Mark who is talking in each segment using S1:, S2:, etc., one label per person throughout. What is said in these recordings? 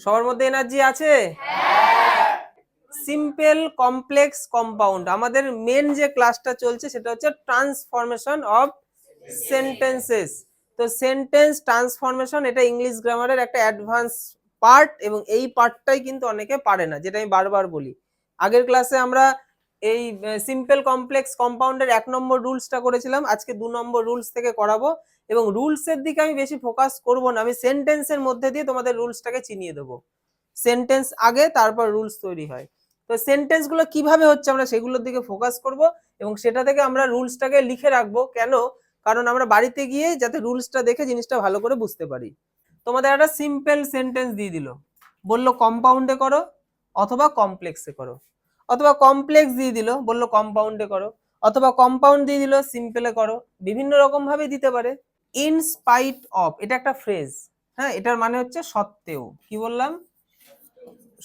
S1: সবার মধ্যে এনার্জি আছে? সিম্পল কমপ্লেক্স কম্পাউন্ড আমাদের মেন যে ক্লাসটা চলছে সেটা হচ্ছে ট্রান্সফরমেশন অফ সেন্টেন্সেস। তো সেন্টেন্স ট্রান্সফরমেশন এটা ইংলিশ গ্রামারের একটা অ্যাডভান্স পার্ট, এবং এই পার্টটাই কিন্তু অনেকে পারে না, যেটা আমি বারবার বলি। আগের ক্লাসে আমরা এই সিম্পল কমপ্লেক্স কম্পাউন্ডের 1 নম্বর রুলসটা করেছিলাম, আজকে 2 নম্বর রুলস থেকে করাবো। এবং রুলসের দিকে আমি বেশি ফোকাস করব না, আমি সেন্টেন্সের মধ্যে দিয়ে তোমাদের রুলসটাকে চিনিয়ে দেবো। সেন্টেন্স আগে, তারপর রুলস তৈরি হয়। তো সেন্টেন্স গুলো কিভাবে হচ্ছে আমরা সেগুলোর দিকে ফোকাস করব, এবং সেটা থেকে আমরা রুলসটাকে লিখে রাখবো। কেন? কারণ আমরা বাড়িতে গিয়ে যাতে রুলসটা দেখে জিনিসটা ভালো করে বুঝতে পারি। তোমাদের একটা সিম্পল সেন্টেন্স দিয়ে দিল, বললো কম্পাউন্ডে করো অথবা কমপ্লেক্সে করো, অথবা কমপ্লেক্স দিয়ে দিল বললো কম্পাউন্ডে করো, অথবা কম্পাউন্ড দিয়ে দিল সিম্পলে করো, বিভিন্ন রকম ভাবে দিতে পারে। ইন স্পাইট অফ এটা একটা ফ্রেজ, হ্যাঁ, এটার মানে হচ্ছে সত্ত্বেও। কি বললাম?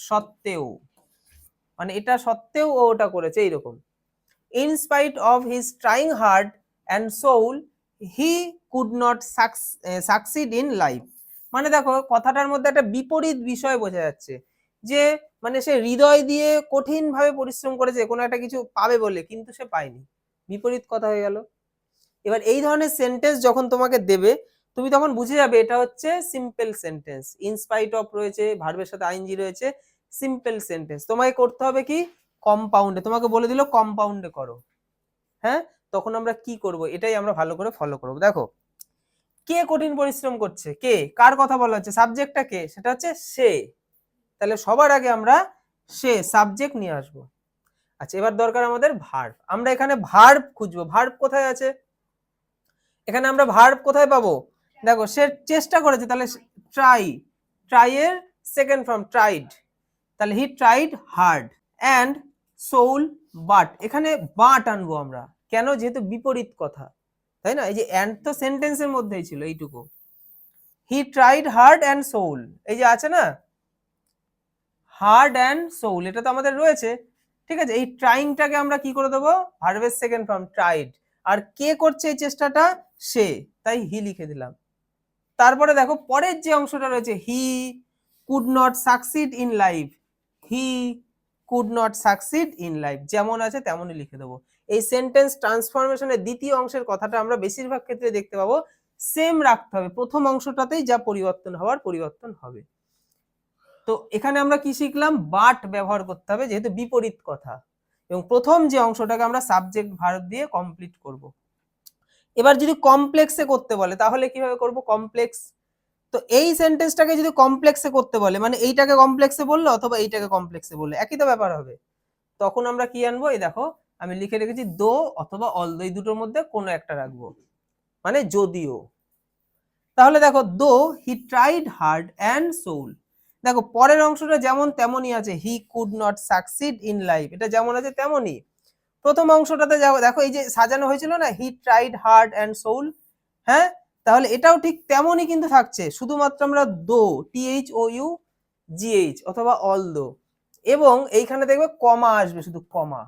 S1: সত্ত্বেও, মানে এটা সত্ত্বেও ও ওটা করেছে এইরকম। In spite of his trying hard and soul he could not succeed in life. মানে দেখো কথাটার মধ্যে একটা বিপরীত বিষয় বোঝা যাচ্ছে, যে মানে সে হৃদয় দিয়ে কঠিন ভাবে পরিশ্রম করেছে কোনো একটা কিছু পাবে বলে, কিন্তু সে পায়নি। বিপরীত কথা হয়ে গেল। এবার এই ধরনের সেন্টেন্স যখন তোমাকে দেবে, তুমি তখন বুঝে যাবে এটা হচ্ছে simple sentence. In spite of রয়েছে, ভার্বের সাথে আইএনজি রয়েছে, সিম্পল সেন্টেন্স। তোমাকে করতে হবে কি? কম্পাউন্ডে। তোমাকে বলে দিল কম্পাউন্ডে করো, হ্যাঁ, তখন আমরা কি করব এটাই আমরা ভালো করে ফলো করব। দেখো কে কঠিন পরিশ্রম করছে, কে, কার কথা বলা হচ্ছে, সাবজেক্টটা কে, সেটা হচ্ছে সে। তাহলে সবার আগে আমরা সে সাবজেক্ট নিয়ে আসবো। আচ্ছা, এবার দরকার আমাদের ভার্ব। আমরা এখানে ভার্ব খুঁজবো। ভার্ব কোথায় আছে? এখানে আমরা ভার্ব কোথায় পাবো? দেখো সে চেষ্টা করেছে, তাহলে ট্রাই, ট্রাই এর সেকেন্ড ফর্ম ট্রাইড, তাহলে he tried hard. And soul but, এখানে বাট আনবো আমরা। কেন? যেহেতু বিপরীত কথা, তাই না? এই যে অ্যান্ড তো সেন্টেন্সের মধ্যেই ছিল এইটুকু। He tried hard and soul, এই যে আছে না হার্ড অ্যান্ড সোল, এটা তো আমাদের রয়েছে। ঠিক আছে, এই ট্রাইংটাকে আমরা কি করে দেবো? ভার্বের সেকেন্ড ফর্ম ট্রাইড। আর কে করছে এই চেষ্টাটা? সে, তাই হি লিখে দিলাম। তারপরে দেখো পরের যে অংশটা রয়েছে, হি could not succeed in life, he could not succeed in life, যেমন আছে তেমনই লিখে দেবো। এই সেন্টেন্স ট্রান্সফরমেশনের দ্বিতীয় অংশের কথাটা আমরা বেশিরভাগ ক্ষেত্রে দেখতে পাবো সেম রাখতে হবে, প্রথম অংশটাতেই যা পরিবর্তন হওয়ার পরিবর্তন হবে। তো এখানে আমরা কি শিখলাম? বাট ব্যবহার করতে হবে যেহেতু বিপরীত কথা, এবং প্রথম যে অংশটাকে আমরা সাবজেক্ট ভার্ব দিয়ে কমপ্লিট করব। এবার যদি কমপ্লেক্সে করতে বলে তাহলে কিভাবে করব? কমপ্লেক্স, তো এই সেন্টেন্সটাকে যদি কমপ্লেক্সে করতে বলে, মানে এইটাকে কমপ্লেক্সে বললো অথবা এইটাকে কমপ্লেক্সে বললো, একই তো ব্যাপার হবে। তখন আমরা কি আনবো? এই দেখো আমি লিখে রেখেছি দো অথবা অলদো, এই দুটোর মধ্যে কোনো একটা রাখবো, মানে যদিও। তাহলে দেখো though he tried hard and soul, দেখো পরের অংশটা যেমন তেমনই আছে, he could not succeed in life, এটা যেমন আছে তেমনই। প্রথম অংশটাতে দেখো এই যে সাজানো হয়েছিল না, he tried hard and soul, হ্যাঁ, তাহলে এটাও ঠিক তেমনই কিন্তু থাকছে, শুধুমাত্র আমরা দো, THOUGH অথবা অল দো, এবং এইখানে দেখবে কমা আসবে, শুধু কমা।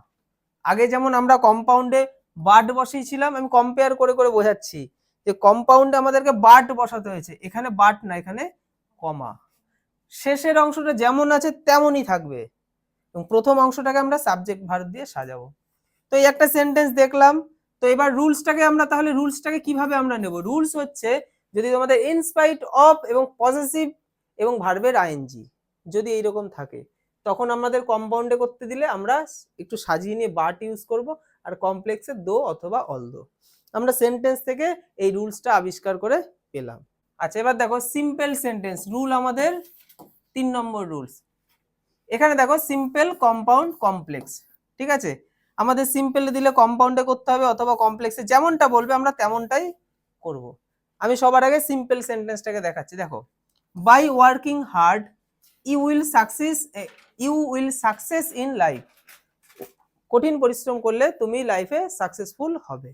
S1: আগে যেমন আমরা কম্পাউন্ডে বাট বসিয়েছিলাম, আমি কম্পেয়ার করে করে বোঝাচ্ছি যে কম্পাউন্ডে আমাদেরকে বাট বসাতে হয়েছে, এখানে বাট না, এখানে কমা। শেষের অংশটা যেমন আছে তেমনই থাকবে, এবং প্রথম অংশটাকে আমরা সাবজেক্ট ভার্ব দিয়ে সাজাবো। তো এই একটা সেন্টেন্স দেখলাম। তো এবার রুলসটাকে আমরা, তাহলে রুলসটাকে কিভাবে আমরা নেব? রুলস হচ্ছে যদি তোমাদের ইনস্পাইট অফ এবং পজেসিভ এবং ভার্বের আইএনজি যদি এইরকম থাকে, তখন আমাদের কম্পাউন্ডে করতে দিলে আমরা একটু সাজিয়ে নিয়ে বাট ইউজ করব, আর কমপ্লেক্সে দো অথবা অল দো। আমরা সেন্টেন্স থেকে এই রুলসটা আবিষ্কার করে পেলাম। আচ্ছা, এবার দেখো সিম্পল সেন্টেন্স রুল, আমাদের 3 নম্বর রুলস। এখানে দেখো সিম্পল, কম্পাউন্ড, কমপ্লেক্স। ঠিক আছে, আমাদের সিম্পলে দিলে কম্পাউন্ডে করতে হবে অথবা কমপ্লেক্সে, যেমনটা বলবে আমরা তেমনটাই করব। আমি সবার আগে সিম্পল সেন্টেন্সটাকে দেখাচ্ছি। দেখো by working hard you will success in life, কঠিন পরিশ্রম করলে তুমি লাইফে সাকসেসফুল হবে।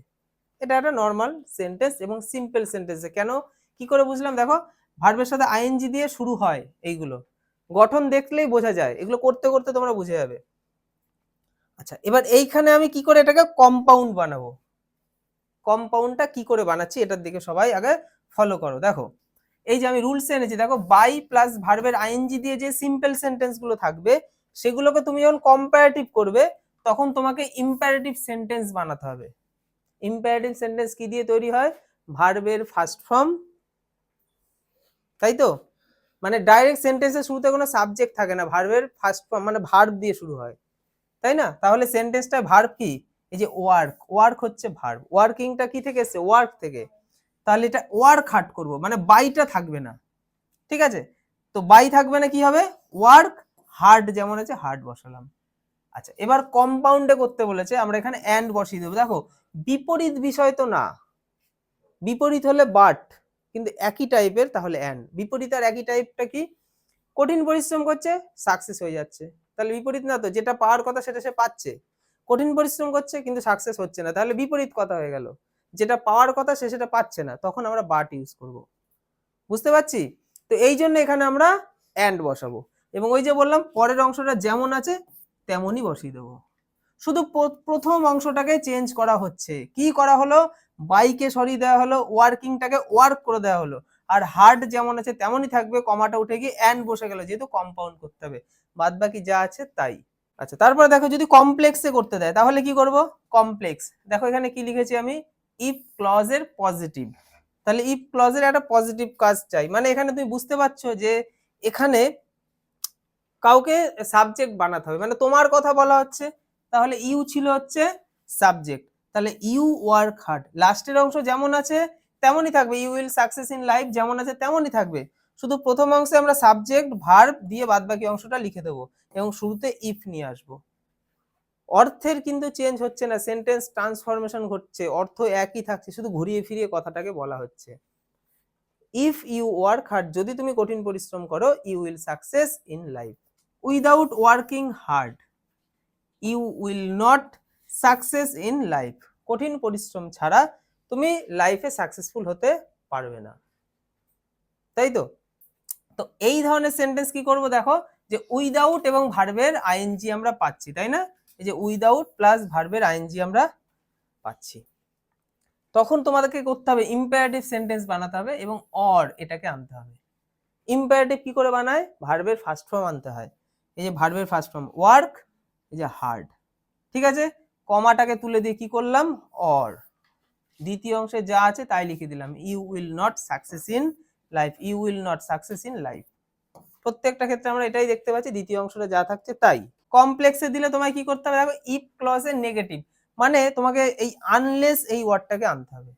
S1: এটা একটা নর্মাল সেন্টেন্স এবং সিম্পল সেন্টেন্সে কেন কি করে বুঝলাম? দেখো ভার্বের সাথে আইএনজি দিয়ে শুরু হয়, এইগুলো গঠন দেখলেই বোঝা যায়, এগুলো করতে করতে তোমরা বুঝে যাবে। আচ্ছা, এবার এইখানে আমি কি করে এটাকে কম্পাউন্ড বানাবো? কম্পাউন্ডটা কি করে বানাচ্ছি এটার দিকে সবাই আগে ফলো করো। দেখো এই যে আমি রুলস এনেছি দেখো, বাই প্লাস ভার্বের আইএনজি দিয়ে যে সিম্পল সেন্টেন্স গুলো থাকবে সেগুলোকে তুমি যখন কম্পারেটিভ করবে তখন তোমাকে ইম্পারেটিভ সেন্টেন্স বানাতে হবে। ইম্পারেটিভ সেন্টেন্স কি দিয়ে তৈরি হয়? ভার্বের ফার্স্ট ফর্ম, তাই তো? মানে ডাইরেক্ট সেন্টেন্সের শুরুতে কোনো সাবজেক্ট থাকে না, ভার্বের ফার্স্ট ফর্ম মানে ভার্ব দিয়ে শুরু হয়, তাই না? তাহলে সেন্টেন্সটা ভার্ব কি? এই যে ওয়ার্ক, ওয়ার্ক হচ্ছে ভার্ব, ওয়ার্কিংটা কি থেকে এসেছে? ওয়ার্ক থেকে। তাহলে এটা ওয়ার্ক হার্ড করব, মানে বাইটা থাকবে না, ঠিক আছে? তো বাই থাকবে না, কি হবে? ওয়ার্ক হার্ড, যেমন আছে হার্ড বসালাম। আচ্ছা, এবার কম্পাউন্ডে করতে বলেছে, আমরা এখানে এন্ড বসিয়ে দেবো। দেখো বিপরীত বিষয় তো না, বিপরীত হলে বাট, কিন্তু একই টাইপের, তাহলে এন্ড। বিপরীত আর একই টাইপটা কি? কঠিন পরিশ্রম করছে, সাকসেস হয়ে যাচ্ছে, তাহলে বিপরীত না তো? যেটা পাওয়ার কথা সেটা সে পাচ্ছে। কঠিন পরিশ্রম করছে কিন্তু সাকসেস হচ্ছে না, তাহলে বিপরীত কথা হয়ে গেল। যেটা পাওয়ার কথা সে সেটা পাচ্ছে না, তখন আমরা বাট ইউজ করব। বুঝতে পারছি? তো এই জন্য এখানে আমরা এন্ড বসাবো, এবং ওই যে বললাম পরের অংশটা যেমন আছে তেমনই বসিয়ে দেবো। শুধু প্রথম অংশটাকে চেঞ্জ করা হচ্ছে। কি করা হলো? বাইকে সরিয়ে দেওয়া হলো, ওয়ার্কিংটাকে ওয়ার্ক করে দেওয়া হলো, আর হার্ড যেমন আছে তেমনই থাকবে, কমাটা উঠে গিয়ে এন্ড বসে গেল, যেহেতু কম্পাউন্ড করতে হবে, বাদ বাকি যা আছে তাই। আচ্ছা, তারপরে দেখো যদি কমপ্লেক্সে করতে দেয় তাহলে কি করব? কমপ্লেক্স, দেখো এখানে কি লিখেছি আমি, ইফ ক্লজের পজিটিভ। তাহলে ইফ ক্লজের একটা পজিটিভ কাজ চাই, মানে এখানে তুমি বুঝতে পারছো যে এখানে কাউকে সাবজেক্ট বানাতে হবে, মানে তোমার কথা বলা হচ্ছে, তাহলে ইউ ছিল হচ্ছে সাবজেক্ট, তাহলে ইউ ওয়ার্ক হার্ড, লাস্টের অংশ যেমন আছে তেমনই থাকবে, you will success in life যেমন আছে তেমনই থাকবে, শুধু প্রথম অংশে আমরা সাবজেক্ট ভার্ব দিয়ে বাদবাকি অংশটা লিখে দেবো, এবং শুরুতে ইফ নিয়ে আসবো। অর্থের কিন্তু চেঞ্জ হচ্ছে না, সেন্টেন্স ট্রান্সফরমেশন ঘটছে, অর্থ একই থাকছে, শুধু ঘুরিয়ে ফিরিয়ে কথাটাকে বলা হচ্ছে। ইফ ইউ ওয়ার্ক হার্ড, যদি তুমি কঠিন পরিশ্রম করো, you will success in life. Without working hard you will not success in life. কঠিন পরিশ্রম ছাড়া তুমি লাইফে সাকসেসফুল হতে পারবে না, তাই তো? তো এই ধরনের সেন্টেন্স কি করব? দেখো যে উইদাউট এবং ভার্বের আইএনজি আমরা পাচ্ছি, তাই না? এই যে উইদাউট প্লাস ভার্বের আইএনজি আমরা পাচ্ছি, তখন তোমাদেরকে করতে হবে ইম্পারেটিভ সেন্টেন্স বানাতে হবে, এবং অর এটাকে আনতে হবে। ইম্পারেটিভ কি করে বানায়? ভার্বের ফার্স্ট ফর্ম আনতে হয়, এই যে ভার্বের ফার্স্ট ফর্ম ওয়ার্ক, এই যে হার্ড, ঠিক আছে? কমাটাকে তুলে দিয়ে কি করলাম? অর, দ্বিতীয় অংশে যা আছে তাই লিখে দিলাম, you will not success in life, you will not success in life. প্রত্যেকটা ক্ষেত্রে আমরা এটাই দেখতে পাচ্ছি, দ্বিতীয় অংশটা যা থাকছে তাই। কমপ্লেক্সে দিলে তোমায় কি করতে হবে? দেখো ইফ ক্লজের নেগেটিভ, মানে তোমাকে এই আনলেস এই ওয়ার্ডটাকে আনতে হবে,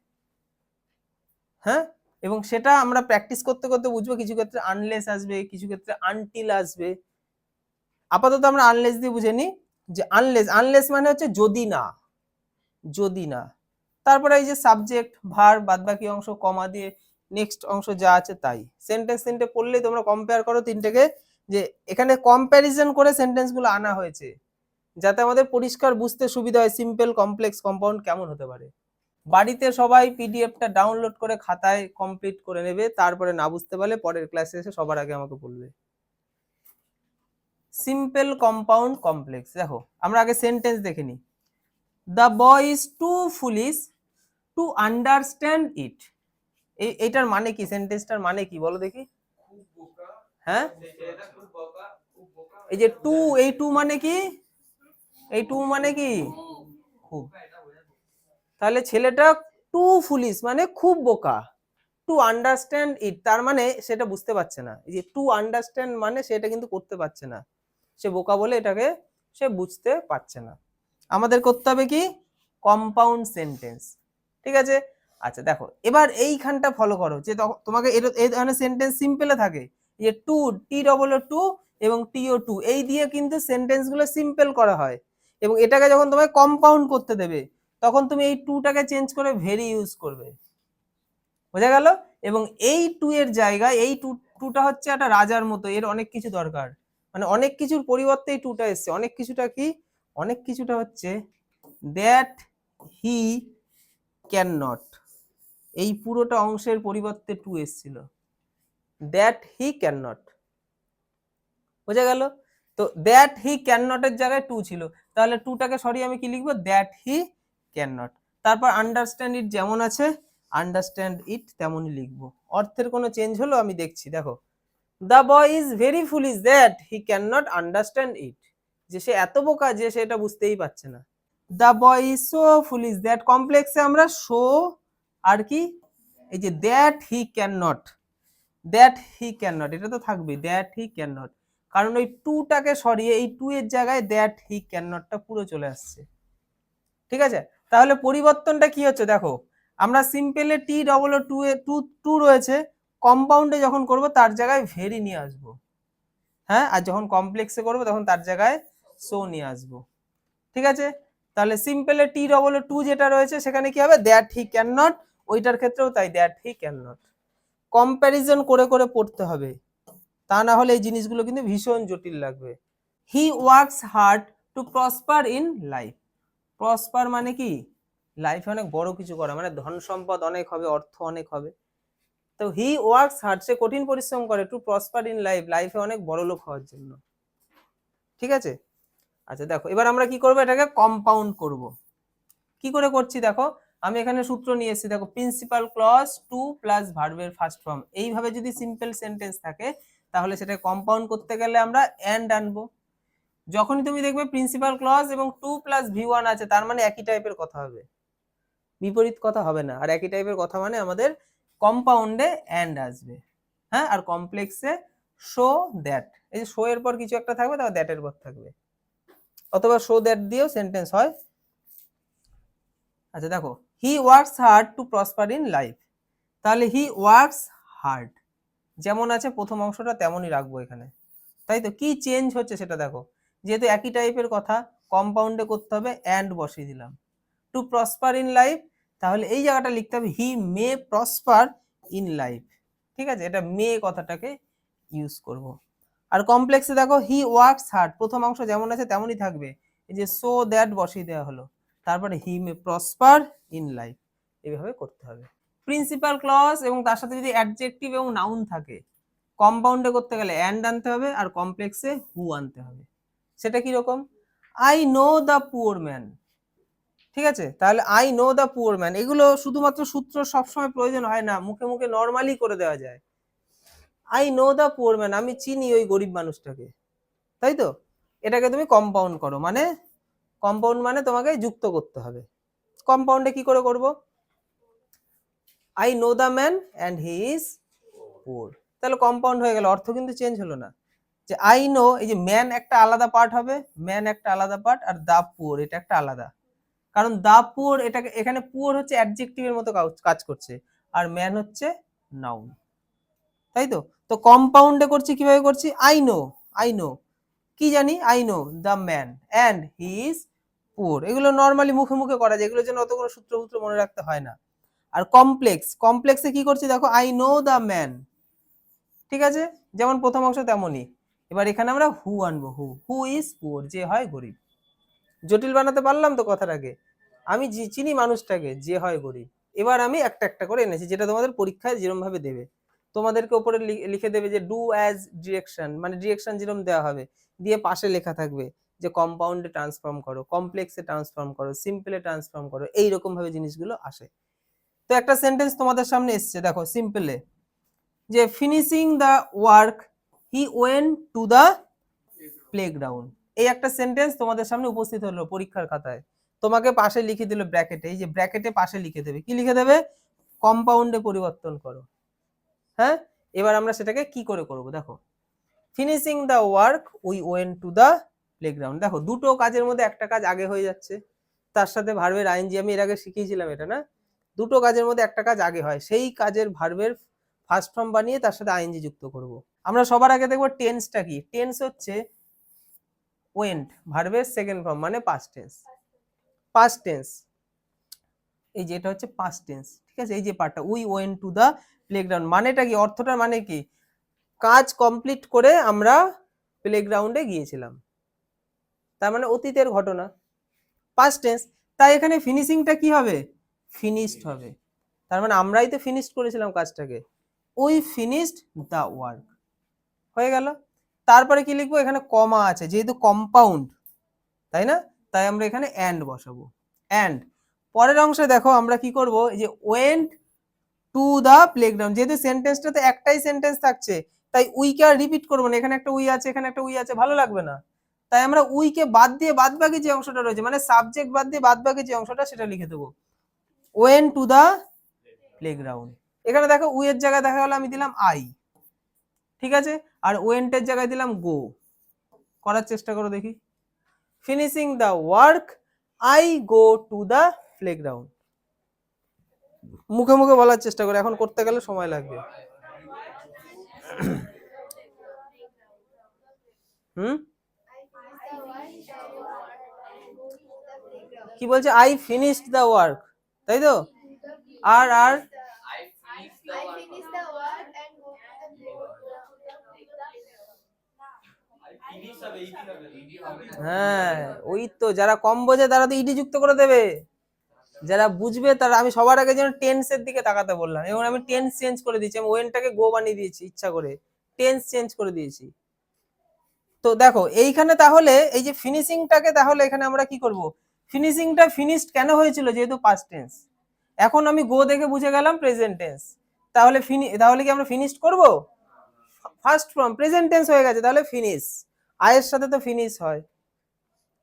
S1: হ্যাঁ? এবং সেটা আমরা প্র্যাকটিস করতে করতে বুঝবো, কিছু ক্ষেত্রে আনলেস আসবে, কিছু ক্ষেত্রে আনটিল আসবে। আপাতত আমরা আনলেস দিয়ে বুঝে নিই, যে আনলেস, আনলেস মানে হচ্ছে যদি না, যদি না। তারপরে এই যে সাবজেক্ট ভার্ব বাদবাকি অংশ কমা দিয়ে নেক্সট অংশ যা আছে তাই। সেন্টেন্স তিনটে পড়লেই তোমরা কম্পেয়ার করো তিনটেকে, যে এখানে কম্প্যারিজন করে সেন্টেন্স গুলো আনা হয়েছে, যাতে আমাদের পরিষ্কার বুঝতে সুবিধা হয় সিম্পল, কমপ্লেক্স, কম্পাউন্ড কেমন হতে পারে। বাড়িতে সবাই পিডিএফটা ডাউনলোড করে খাতায় কমপ্লিট করে নেবে, তারপরে না বুঝতে পারলে পরের ক্লাসে এসে সবার আগে আমাকে বলবে। সিম্পল, কম্পাউন্ড, কমপ্লেক্স, দেখো আমরা আগে সেন্টেন্স দেখে নিই। The boy is too foolish to understand it. এইটার মানে কি? সেন্টেন্সটার মানে কি বলো দেখি? হ্যাঁ, এই যে টু, এই টু মানে কি? এই টু মানে কি? খুব। তাহলে ছেলেটা টু ফুলিশ মানে খুব বোকা, টু আন্ডারস্ট্যান্ড ইট তার মানে সেটা বুঝতে পারছে না, এই যে টু আন্ডারস্ট্যান্ড মানে সেটা কিন্তু করতে পারছে না, সে বোকা বলে এটাকে সে বুঝতে পারছে না। আমাদের করতে হবে কি? কম্পাউন্ড সেন্টেন্স, ঠিক আছে? আচ্ছা দেখো এবার এইখানটা ফলো করো, যে তোমাকে এই ধরনের সেন্টেন্স সিম্পলে থাকে, যে two, T double O too এবং টিও টু, এই দিয়ে কিন্তু সেন্টেন্স গুলো সিম্পল করা হয়, এবং এটাকে যখন তোমায় কম্পাউন্ড করতে দেবে তখন তুমি এই টুটাকে চেঞ্জ করে ভেরি ইউজ করবে, বোঝা গেল? এবং এই টু এর জায়গায় এই টুটা হচ্ছে একটা রাজার মতো, এর অনেক কিছু দরকার, মানে অনেক কিছুর পরিবর্তে এই টুটা এসছে। অনেক কিছুটা কি? অনেক কিছুটা হচ্ছে দ্যাট হি ক্যান নট, এই পুরোটা অংশের পরিবর্তে টু এসছিল, দ্যাট হি ক্যান নট, বোঝা গেল? তো দ্যাট হি ক্যান নট এর জায়গায় টু ছিল, তাহলে টুটাকে সরিয়ে আমি কি লিখবো? That he can not. তারপর আন্ডারস্ট্যান্ড ইট যেমন আছে আন্ডারস্ট্যান্ড ইট তেমনই লিখবো। অর্থের কোনো চেঞ্জ হলো আমি দেখছি, দেখো the boy is very foolish that he can not understand ইট, যে সে এত বোকা যে সে এটা বুঝতেই পারছে না। The boy is so foolish that, কমপ্লেক্সে আমরা সো আর কি এই যে that he can not, that he can not এটা তো থাকবে, দ্যাট হি ক্যান নট, কারণ ওই টুটাকে সরিয়ে এই টু এর জায়গায় দ্যাট হি ক্যান নটটা পুরো চলে আসছে। ঠিক আছে, তাহলে পরিবর্তনটা কি হচ্ছে দেখো, আমরা সিম্পলে টি ডবল ও টু এ টু টু রয়েছে, কম্পাউন্ডে যখন করব তার জায়গায় ভেরি নিয়ে আসবো, হ্যাঁ, আর যখন কমপ্লেক্সে করবো তখন তার জায়গায় সো নিয়ে আসবো। ঠিক আছে, তাহলে সিম্পলে টি ডবল ও টু যেটা রয়েছে সেখানে কি হবে, দ্যাট হি ক্যান নট, ওইটার ক্ষেত্রেও তাই, that he can not. Comparison করে করে পড়তে হবে, তা না হলে এই জিনিসগুলো কিন্তু ভীষণ জটিল লাগবে। He works hard to prosper in life, prosper মানে কি লাইফে অনেক বড় কিছু করা, মানে ধন সম্পদ অনেক হবে, অর্থ অনেক হবে। তো হি ওয়ার্কস হার্ড, সে কঠিন পরিশ্রম করে, টু প্রসপার ইন লাইফ, লাইফে অনেক বড় লোক হওয়ার জন্য। ঠিক আছে, আচ্ছা দেখো এবার আমরা কি করব, এটাকে কম্পাউন্ড করব। কি করে করছি দেখো, আমি এখানে সূত্র নিয়ে এসেছি, দেখো প্রিন্সিপাল ক্লজ টু প্লাস ভার্বের ফার্স্ট ফর্ম, এইভাবে যদি সিম্পল সেন্টেন্স থাকে তাহলে সেটা কম্পাউন্ড করতে গেলে আমরা এন্ড আনবো। যখনই তুমি দেখবে প্রিন্সিপাল ক্লজ এবং টু প্লাস ভি ওয়ান আছে, তার মানে একই টাইপের কথা হবে, বিপরীত কথা হবে না। আর একই টাইপের কথা মানে আমাদের কম্পাউন্ডে এন্ড আসবে, হ্যাঁ, আর কমপ্লেক্সে শো দ্যাট, এই যে শো এর পর কিছু একটা থাকবে, তারপর দ্যাট এর পর থাকবে, অথবা শো দ্যাট দিয়েও সেন্টেন্স হয়। আচ্ছা দেখো, he works hard to prosper in life, তাহলে হি ওয়ার্কস হার্ড যেমন আছে প্রথম অংশটা তেমনই রাখবো এখানে, তাই তো। কি চেঞ্জ হচ্ছে সেটা দেখো, যেহেতু একই টাইপের কথা কম্পাউন্ডে করতে হবে, এন্ড বসিয়ে দিলাম। টু প্রসপার ইন লাইফ, তাহলে এই জায়গাটা লিখতে হবে হি মে প্রসপার ইন লাইফ। ঠিক আছে, এটা মে কথাটাকে ইউজ করব। আর কমপ্লেক্সে দেখো হি ওয়ার্কস হার্ড, প্রথম অংশ যেমন আছে তেমনই থাকবে, এই যে সো দ্যাট বসিয়ে দেওয়া হলো, তারপরে হি মে প্রসপার ইন লাইফ, এইভাবে করতে হবে। প্রিন্সিপাল ক্লজ এবং তার সাথে যদি অ্যাডজেক্টিভ এবং নাউন থাকে, কম্পাউন্ডে করতে গেলে অ্যান্ড আনতে হবে, আর কমপ্লেক্সে হু আনতে হবে। সেটা কি রকম, I know the poor man. ঠিক আছে, তাহলে I know the poor man, এগুলো শুধুমাত্র সূত্র সবসময় প্রয়োজন হয় না, মুখে মুখে নর্মালি করে দেওয়া যায়। I know the poor man, আমি চিনি ওই গরিব মানুষটাকে, তাই তো। এটাকে তুমি কম্পাউন্ড করো, মানে কম্পাউন্ড মানে তোমাকে যুক্ত করতে হবে। কম্পাউন্ডে কি করে করব, I know the man and he is poor, তাহলে কম্পাউন্ড হয়ে গেল, অর্থ কিন্তু চেঞ্জ হলো না। যে আই নো, এই যে ম্যান একটা আলাদা পার্ট হবে, ম্যান একটা আলাদা পার্ট, আর দা পুয়ার এটা একটা আলাদা, কারণ দা পুয়ার এটাকে এখানে পুয়ার হচ্ছে অ্যাডজেক্টিভের মতো কাজ করছে, আর ম্যান হচ্ছে নাউন, তাই তো। তো কম্পাউন্ডে করছি কিভাবে করছি, আই নো কি জানি, I know the man and he is poor, এগুলো নর্মালি মুখে মুখে করা যায়, এগুলোর জন্য অত কোনো সূত্র মনে রাখতে হয় না। আর কমপ্লেক্সে কি করছি দেখো, আই নো দ্য ম্যান, ঠিক আছে, যেমন প্রথম অংশ তেমনই। এবার এখানে আমরা হু আনবো, হু ইজ পুয়ার, যে হয় গরিব। জটিল বানাতে পারলাম তো কথাটাকে, আমি চিনি মানুষটাকে যে হয় গরিব। এবার আমি একটা একটা করে এনেছি, যেটা তোমাদের পরীক্ষায় যেরকম ভাবে দেবে, তোমাদেরকে উপরে লিখে দেবে যে ডু অ্যাজ ডিরেকশন, মানে ডিরেকশন যেরকম দেওয়া হবে, দিয়ে পাশে লেখা থাকবে যে কম্পাউন্ডে ট্রান্সফর্ম করো, কমপ্লেক্সে ট্রান্সফর্ম করো, সিম্পলে ট্রান্সফর্ম করো, এইরকম ভাবে জিনিসগুলো আসে। তো একটা সেন্টেন্স তোমাদের সামনে এসছে দেখো সিম্পলে, যে finishing the work he went to the playground, এই একটা সেন্টেন্স তোমাদের সামনে উপস্থিত হলো পরীক্ষার খাতায়, তোমাকে পাশে লিখে দিল ব্র্যাকেটে, এই যে ব্র্যাকেটে পাশে লিখে দেবে, কি লিখে দেবে, কম্পাউন্ডে পরিবর্তন করো। হ্যাঁ, এবার আমরা সেটাকে কি করে করব দেখো, finishing the work we went to the playground, দেখো দুটো কাজের মধ্যে একটা কাজ আগে হয়ে যাচ্ছে, তার সাথে ভার্বের আইএনজি, আমি এর আগে শিখিয়েছিলাম এটা না, দুটো কাজের মধ্যে একটা কাজ আগে হয়, সেই কাজের ভার্বের ফার্স্ট ফর্ম বানিয়ে তার সাথে আইএনজি যুক্ত করব। আমরা সবার আগে দেখবো টেন্সটা কি, টেন্স হচ্ছে ওয়েন্ট ভার্বের সেকেন্ড ফর্ম, মানে পাস্ট টেন্স, এই যে এটা হচ্ছে পাস্ট টেন্স। ঠিক আছে, এই যে পার্টটা we went to the playground, মানেটা কি, অর্থটার মানে কি, কাজ কমপ্লিট করে আমরা প্লেগ্রাউন্ডে গিয়েছিলাম, তার মানে অতীতের ঘটনা, পাস্ট টেন্স। তাই এখানে ফিনিশিংটা কি হবে, ফিনিশড হবে, তার মানে আমরাই তো ফিনিশড করেছিলাম কাজটাকে, উই ফিনিশড দা ওয়ার্ক, হয়ে গেল। তারপরে কি লিখবো, এখানে কমা আছে যেহেতু কম্পাউন্ড, তাই না, তাই আমরা এখানে অ্যান্ড বসাবো, অ্যান্ড পরের অংশে দেখো আমরা কি করব, এই যে ওয়েন্ট টু দা প্লেগ্রাউন্ড। যেহেতু সেন্টেন্সটাতে একটাই সেন্টেন্স থাকছে তাই উইকে আর রিপিট করবো না, এখানে একটা উই আছে এখানে একটা উই আছে, ভালো লাগবে না, তাই আমরা উইকে বাদ দিয়ে বাদ বাকি যে অংশটা রয়েছে মানে সাবজেক্ট বাদ দিয়ে বাদ বাকি যে অংশটা সেটা লিখে দেবো, ওয়েন টু দা প্লেগ্রাউন্ড। এখানে দেখো উইয়ের জায়গায় দেখা গেল আমি দিলাম আই, ঠিক আছে, আর ওয়েন্টের জায়গায় দিলাম গো। করার চেষ্টা করো দেখি, finishing the work I go to the playground. মুখে মুখে বলার চেষ্টা করো, এখন করতে গেলে সময় লাগবে। কি বলছে, আই ফিনিশড দা ওয়ার্ক, তাই তো, আর আর হ্যাঁ ওই তো, যারা কম বোঝে তারা তো ইডি যুক্ত করে দেবে, যারা বুঝবে তারা, আমি সবার আগে যেন টেন্সের দিকে তাকাতে বললাম এবং আমি টেন্স চেঞ্জ করে দিয়েছি, আমি ওয়েনটাকে গো বানিয়ে দিয়েছি ইচ্ছা করে, টেন্স চেঞ্জ করে দিয়েছি। তো দেখো এইখানে তাহলে এই যে ফিনিশিংটাকে, তাহলে এখানে আমরা কি করব, ফিনিশিংটা ফিনিশড কেন হয়েছিল, যেহেতু পাস্ট টেন্স, এখন আমি গো দেখে বুঝে গেলাম প্রেজেন্ট টেন্স, তাহলে তাহলে কি আমরা ফিনিশড করব, ফার্স্ট ফর্ম প্রেজেন্ট টেন্স হয়ে গেছে, তাহলে ফিনিশ, আয়ের সাথে তো ফিনিশ হয়,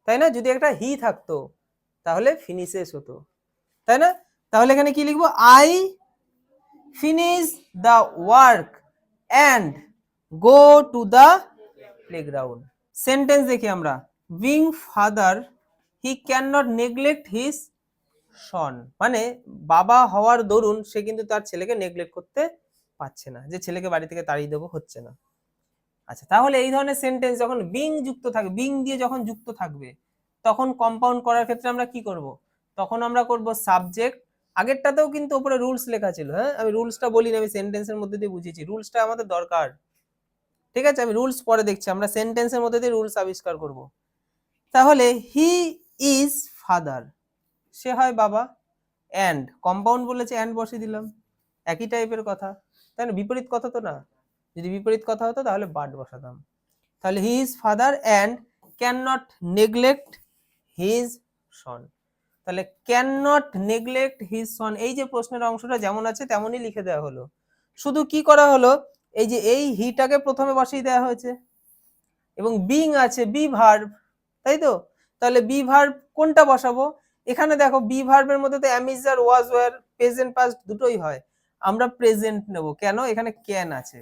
S1: তাই না, যদি একটা হি থাকতো তাহলে ফিনিশেস হতো, তাই না, তাহলে এখানে কি লিখবো, I finish the work and go to the playground. Sentence দেখি আমরা, being father he can not neglect his সন, মানে বাবা হওয়ার দরুন সে কিন্তু তার ছেলেকে নেগলেক্ট করতে পারছে না, যে ছেলেকে বাড়ি থেকে তাড়িয়ে দেবো হচ্ছে না। আচ্ছা, তাহলে এই ধরনের সেন্টেন্স যখন বিং যুক্ত থাকবে, বিং দিয়ে যখন যুক্ত থাকবে তখন কম্পাউন্ড করার ক্ষেত্রে আমরা কি করব, তখন আমরা করব সাবজেক্ট, আগেরটাতেও কিন্তু উপরে রুলস লেখা ছিল, হ্যাঁ আমি রুলসটা বলিনি, আমি সেন্টেন্সের মধ্যে দিয়ে বুঝিয়েছি, রুলসটা আমাদের দরকার, ঠিক আছে, আমি রুলস পরে দেখছি, আমরা সেন্টেন্সের মধ্যে দিয়ে রুলস আবিষ্কার করব। তাহলে হি ইজ ফাদার, সে হয় বাবা, অ্যান্ড কম্পাউন্ড বলেছে অ্যান্ড বসিয়ে দিলাম, একই টাইপের কথা, তাই না, বিপরীত কথা তো না, যদি বিপরীত কথা হতো তাহলে বাট বসাতাম, তাহলে he is father and can not neglect his son, তাহলে can not neglect his son, এই যে প্রশ্নের অংশটা যেমন আছে তেমনই লিখে দেওয়া হলো, শুধু কি করা হলো, এই যে এই হিটাকে প্রথমে বসিয়ে দেওয়া হয়েছে এবং বিং আছে বি ভার্ব, তাই তো, তাহলে বি ভার্ব কোনটা বসাবো, এখানে দেখো বি ভার্বের মধ্যে তো am is are was were present past দুটোই হয়, আমরা প্রেজেন্ট নেব, কেন, এখানে ক্যান আছে,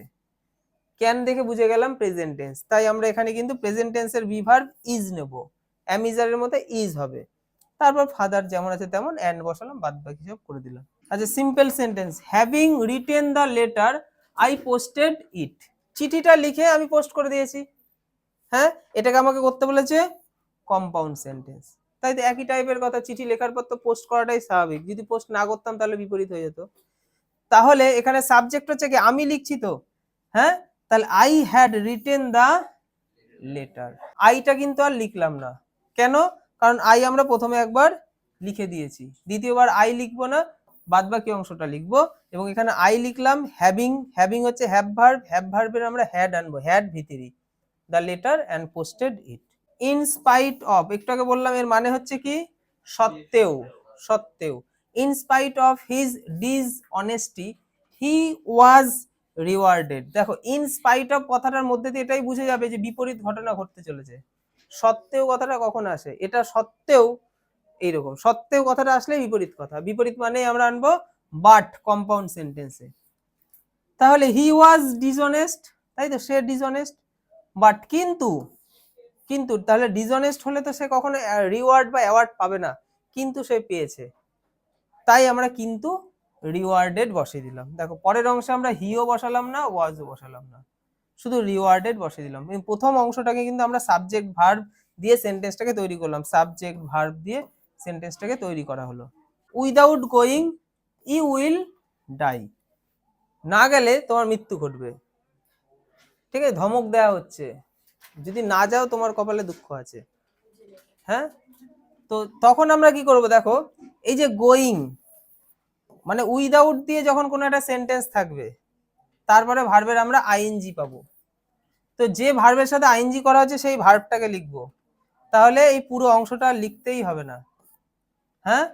S1: ক্যান দেখে বুঝে গেলাম প্রেজেন্ট টেন্স, তাই আমরা এখানে কিন্তু প্রেজেন্ট টেন্সের বি ভার্ব ইজ নেব, অ্যাম ইজ এর মধ্যে ইজ হবে, তারপর ফাদার যেমন আছে তেমন অ্যান্ড বসালাম, বাদ বাকি সব করে দিলাম। আচ্ছা, simple sentence, having written the letter I posted it, চিঠিটা লিখে আমি পোস্ট করে দিয়েছি, হ্যাঁ এটাকে আমাকে করতে বলেছে কম্পাউন্ড সেন্টেন্স, তাই তো একই টাইপের কথা, চিঠি লেখার পর তো পোস্ট করাটাই স্বাভাবিক, যদি পোস্ট না করতাম তাহলে বিপরীত হয়ে যেত, তাহলে এখানে সাবজেক্ট হচ্ছে কি, আমি লিখছি তো, হ্যাঁ তাহলে I had written the letter, আইটা কিন্তু আর লিখলাম না, কেন, কারণ আই আমরা প্রথমে একবার লিখে দিয়েছি, দ্বিতীয়বার আই লিখবো না, বাদ বাকি অংশটা লিখবো, এবং এখানে আই লিখলাম, হ্যাভিং, হ্যাভিং হচ্ছে হ্যাভ ভার্ব, হ্যাভ ভার্বের আমরা হ্যাড আনবো, হ্যাড ভিতরি the letter and posted it, in spite of, একটু আগে বললাম এর মানে হচ্ছে কি, সত্ত্বেও, সত্ত্বেও, in spite of his dishonesty he was rewarded, দেখো ইন স্পাইট অফ কথাটার মধ্যে দিয়ে এটাই বুঝে যাবে যে বিপরীত ঘটনা ঘটতে চলেছে, সত্ত্বেও কথাটা কখন আসে, এটা সত্ত্বেও, এইরকম সত্ত্বেও কথাটা আসলে বিপরীত কথা, বিপরীত মানে আমরা আনবো বাট কম্পাউন্ড সেন্টেন্সে, তাহলে হি ওয়াজ ডিসঅনেস্ট, তাই তো সে ডিসঅনেস্ট, বাট কিন্তু, কিন্তু তাহলে ডিসঅনেস্ট হলে তো সে কখনো রিওয়ার্ড বা অ্যাওয়ার্ড পাবে না, কিন্তু সে পেয়েছে, তাই আমরা কিন্তু রিওয়ার্ডেড বসিয়ে দিলাম, দেখো পরের অংশে আমরা হিও বসালাম না ওয়াজও বসালাম না, শুধু রিওয়ার্ডেড বসিয়ে দিলাম, প্রথম অংশটাকে কিন্তু আমরা সাবজেক্ট ভার্ব দিয়ে সেন্টেন্সটাকে তৈরি করলাম, সাবজেক্ট ভার্ব দিয়ে সেন্টেন্সটাকে তৈরি করা হলো, without going you will die, না গেলে তোমার মৃত্যু ঘটবে, ঠিক আছে, ধমক দেওয়া হচ্ছে, যদি না যাও তোমার কপালে দুঃখ আছে, হ্যাঁ, তো তখন আমরা কি করব, দেখো এই যে গোয়িং মানে উইদাউট দিয়ে যখন কোনো একটা সেন্টেন্স থাকবে তারপরে ভার্বের আমরা আইএনজি পাবো, তো যে ভার্বের সাথে আইএনজি করা হচ্ছে সেই ভার্বটাকে লিখবো, তাহলে এই পুরো অংশটা লিখতেই হবে না, হ্যাঁ,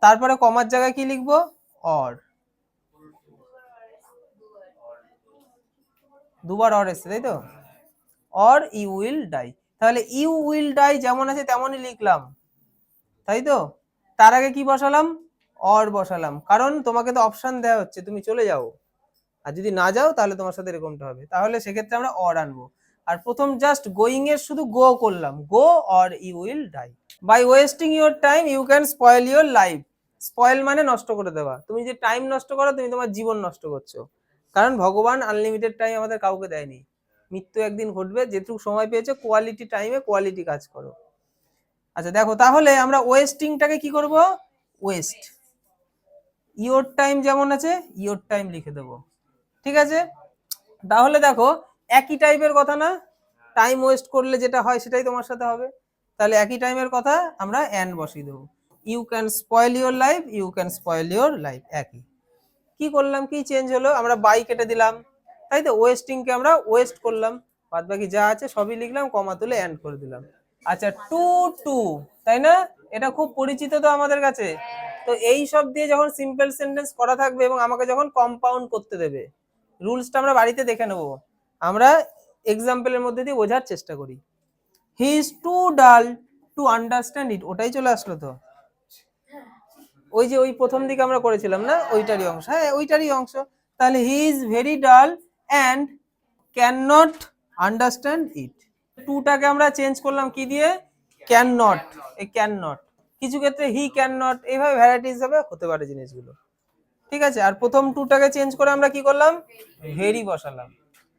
S1: তারপরে কমার জায়গায় কি লিখবো, অর, দুবার অর এসছে তাই তো, অর ইউ উইল ডাই। তাহলে ইউ উইল ডাই যেমন আছে তেমনই লিখলাম, তাই তো। তার আগে কি বসালাম, অর বসালাম, কারণ তোমাকে তো অপশন দেওয়া হচ্ছে তুমি চলে যাও, আর যদি না যাও তাহলে তোমার সাথে এরকমটা হবে, তাহলে সেক্ষেত্রে আমরা অর আনবো। আর প্রথম জাস্ট গোয়িং এর শুধু গো করলাম, go or you will die. By wasting your time you can spoil your life. Spoil মানে নষ্ট করে দেওয়া, তুমি যে টাইম নষ্ট করো তুমি তোমার জীবন নষ্ট করছো, কারণ ভগবান আনলিমিটেড টাইম আমাদের কাউকে দেয়নি, মৃত্যু একদিন ঘটবে, যেটুকু সময় পেয়েছো কোয়ালিটি টাইমে কোয়ালিটি কাজ করো। আচ্ছা দেখো, তাহলে আমরা ওয়েস্টিংটাকে কি করব, ওয়েস্ট, ইওর টাইম যেমন আছে ইওর টাইম লিখে দেবো, ঠিক আছে। তাহলে দেখো একই টাইপের কথা না, টাইম ওয়েস্ট করলে যেটা হয় সেটাই তোমার সাথে হবে, তাহলে একই টাইমের কথা আমরা এন্ড বসিয়ে দেবো, you can spoil your life, you can spoil your life, একই। কি করলাম, কি চেঞ্জ হলো, আমরা বাই কেটে দিলাম, তাই তো, ওয়েস্টিং কে আমরা ওয়েস্ট করলাম, বাদ বাকি যা আছে সবই লিখলাম, কমা তুলে এন্ড করে দিলাম। আচ্ছা টু টু, তাই না, এটা খুব পরিচিত তো আমাদের কাছে। তো এই সব দিয়ে যখন সিম্পল সেন্টেন্স করা থাকবে এবং আমাকে যখন কম্পাউন্ড করতে দেবে, রুলসটা আমরা বাড়িতে দেখে নেব, আমরা এক্সাম্পলের মধ্যে দিয়ে বোঝার চেষ্টা করি। হি ইজ টু ডাল টু আন্ডারস্ট্যান্ড ইট, ওটাই চলে আসলো তো, ওই যে ওই প্রথম দিকে আমরা করেছিলাম না, ওইটারই অংশ, হ্যাঁ ওইটারই অংশ। তাহলে he is very dull and can not understand it, টুটাকে আমরা চেঞ্জ করলাম কি দিয়ে, ক্যান নট, এই ক্যান নট, কিছু ক্ষেত্রে হি ক্যান নট, এইভাবে ভ্যারাইটিস হবে হতে পারে জিনিসগুলো, ঠিক আছে। আর প্রথম টুটাকে চেঞ্জ করে আমরা কি করলাম, ভেরি বসালাম,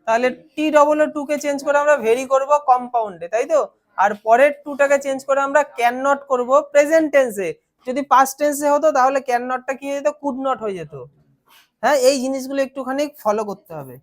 S1: তাহলে টি ডবল টু কে চেঞ্জ করে আমরা ভেরি করব কম্পাউন্ডে, তাই তো। আর পরের টুটাকে চেঞ্জ করে আমরা ক্যান নট করব প্রেজেন্ট টেন্সে, যদি পাস্ট টেন্সে হতো তাহলে ক্যান নটটা কি হয়ে যেত, কুড নট হয়ে যেত। হ্যাঁ এই জিনিসগুলো একটুখানি ফলো করতে হবে।